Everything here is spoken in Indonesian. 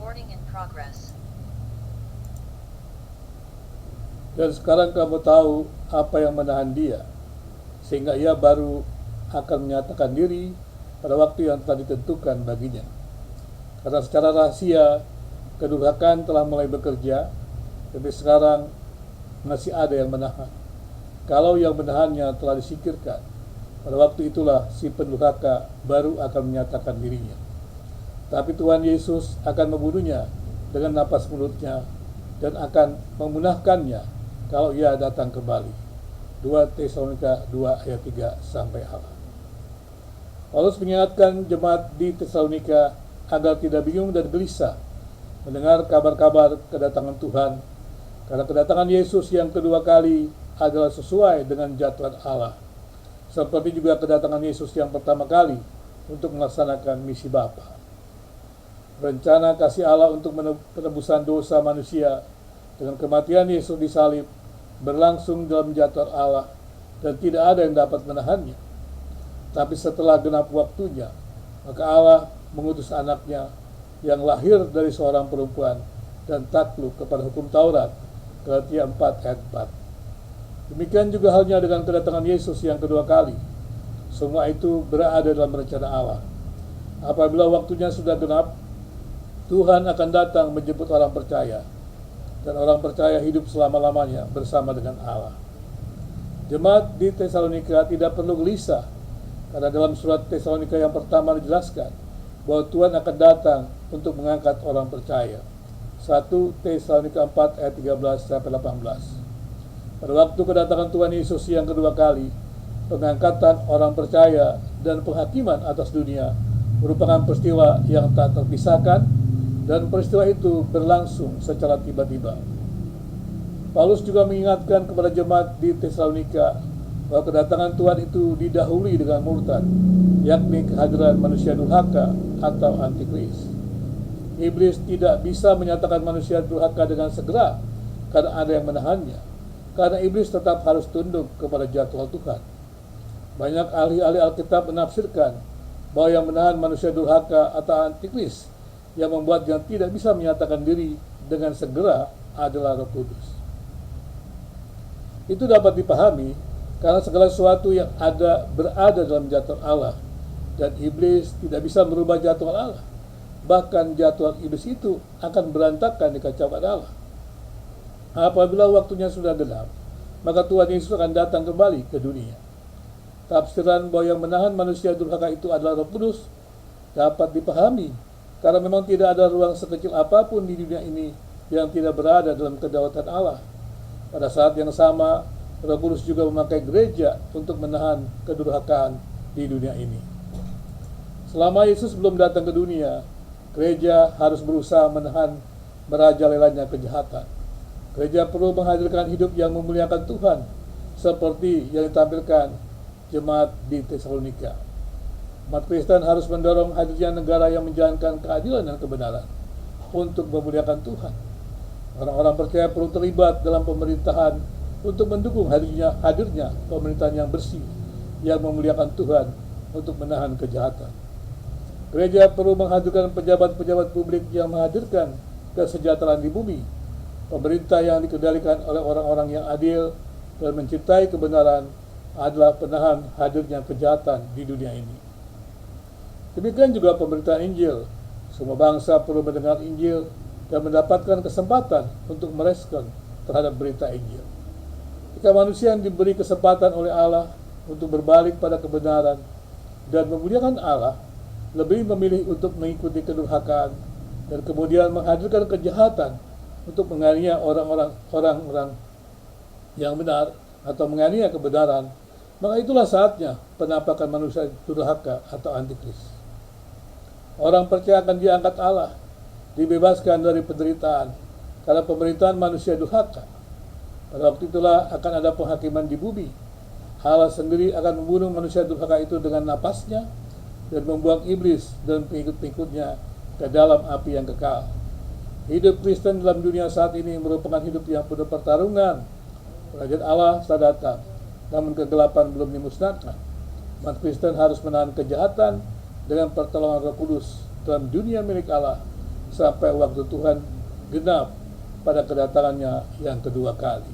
Recording in progress. Dan sekarang kamu tahu apa yang menahan dia, sehingga ia baru akan menyatakan diri pada waktu yang telah ditentukan baginya. Karena secara rahasia, kedurhakaan telah mulai bekerja, tapi sekarang masih ada yang menahan. Kalau yang menahannya telah disingkirkan, pada waktu itulah si pendurhaka baru akan menyatakan dirinya. Tapi Tuhan Yesus akan membunuhnya dengan napas mulutnya dan akan memunahkannya kalau ia datang kembali. 2 Tesalonika 2 ayat 3 sampai 4. Paulus mengingatkan jemaat di Tesalonika agar tidak bingung dan gelisah mendengar kabar-kabar kedatangan Tuhan, karena kedatangan Yesus yang kedua kali adalah sesuai dengan jadwal Allah, seperti juga kedatangan Yesus yang pertama kali untuk melaksanakan misi Bapa. Rencana kasih Allah untuk penebusan dosa manusia dengan kematian Yesus di salib berlangsung dalam jadwal Allah dan tidak ada yang dapat menahannya. Tapi setelah genap waktunya, maka Allah mengutus anaknya yang lahir dari seorang perempuan dan takluk kepada hukum Taurat. Galatia 4 ayat 4. Demikian juga halnya dengan kedatangan Yesus yang kedua kali. Semua itu berada dalam rencana Allah. Apabila waktunya sudah genap, Tuhan akan datang menjemput orang percaya, dan orang percaya hidup selama-lamanya bersama dengan Allah. Jemaat di Tesalonika tidak perlu gelisah, karena dalam surat Tesalonika yang pertama dijelaskan bahwa Tuhan akan datang untuk mengangkat orang percaya. 1 Tesalonika 4 ayat 13 sampai 18. Pada waktu kedatangan Tuhan Yesus yang kedua kali, pengangkatan orang percaya dan penghakiman atas dunia merupakan peristiwa yang tak terpisahkan, dan peristiwa itu berlangsung secara tiba-tiba. Paulus juga mengingatkan kepada jemaat di Tesalonika bahwa kedatangan Tuhan itu didahului dengan murtad, yakni kehadiran manusia durhaka atau antikris. Iblis tidak bisa menyatakan manusia durhaka dengan segera karena ada yang menahannya, karena iblis tetap harus tunduk kepada jadwal Tuhan. Banyak ahli-ahli Alkitab menafsirkan bahwa yang menahan manusia durhaka atau antikris, yang membuatnya tidak bisa menyatakan diri dengan segera, adalah Roh Kudus. Itu dapat dipahami karena segala sesuatu yang berada dalam jadwal Allah, dan iblis tidak bisa merubah jadwal Allah. Bahkan jadwal iblis itu akan berantakan di kacauan Allah. Apabila waktunya sudah genap, maka Tuhan Yesus akan datang kembali ke dunia. Tafsiran bahwa yang menahan manusia durhaka itu adalah Roh Kudus dapat dipahami karena memang tidak ada ruang sekecil apapun di dunia ini yang tidak berada dalam kedaulatan Allah. Pada saat yang sama, Roh Kudus juga memakai gereja untuk menahan kedurhakaan di dunia ini. Selama Yesus belum datang ke dunia, gereja harus berusaha menahan merajalelanya kejahatan. Gereja perlu menghadirkan hidup yang memuliakan Tuhan, seperti yang ditampilkan jemaat di Tesalonika. Umat Kristen harus mendorong hadirnya negara yang menjalankan keadilan dan kebenaran untuk memuliakan Tuhan. Orang-orang percaya perlu terlibat dalam pemerintahan untuk mendukung hadirnya pemerintahan yang bersih, yang memuliakan Tuhan untuk menahan kejahatan. Gereja perlu menghadirkan pejabat-pejabat publik yang menghadirkan kesejahteraan di bumi, pemerintah yang dikendalikan oleh orang-orang yang adil dan mencintai kebenaran adalah penahan hadirnya kejahatan di dunia ini. Demikian juga pemberitaan Injil. Semua bangsa perlu mendengar Injil dan mendapatkan kesempatan untuk merespon terhadap berita Injil. Jika manusia yang diberi kesempatan oleh Allah untuk berbalik pada kebenaran dan memuliakan Allah, lebih memilih untuk mengikuti kedurhakaan dan kemudian menghadirkan kejahatan untuk menganiaya orang-orang yang benar atau menganiaya kebenaran, maka itulah saatnya penampakan manusia durhaka atau antikris. Orang percaya akan diangkat Allah, dibebaskan dari penderitaan karena pemerintahan manusia durhaka. Pada waktu itulah akan ada penghakiman di bumi. Allah sendiri akan membunuh manusia durhaka itu dengan napasnya dan membuang iblis dan pengikut-pengikutnya ke dalam api yang kekal. Hidup Kristen dalam dunia saat ini merupakan hidup yang penuh pertarungan. Kerajaan Allah sudah datang, namun kegelapan belum dimusnahkan. Umat Kristen harus menahan kejahatan dengan pertolongan Roh Kudus dalam dunia milik Allah, sampai waktu Tuhan genap pada kedatangannya yang kedua kali.